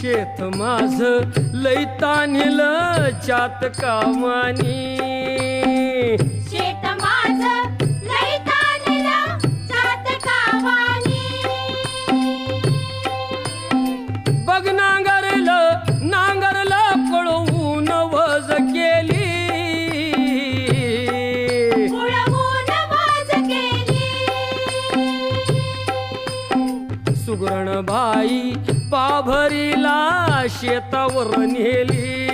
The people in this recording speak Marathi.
शेत माझ लई तान्हिल चातकावानी शेत माझं लई ताणलं चातकावानी बघ नांगरलं कळवून वज केली उडवून वाज केली सुगरण बाई पाभरीला शेतावर नेली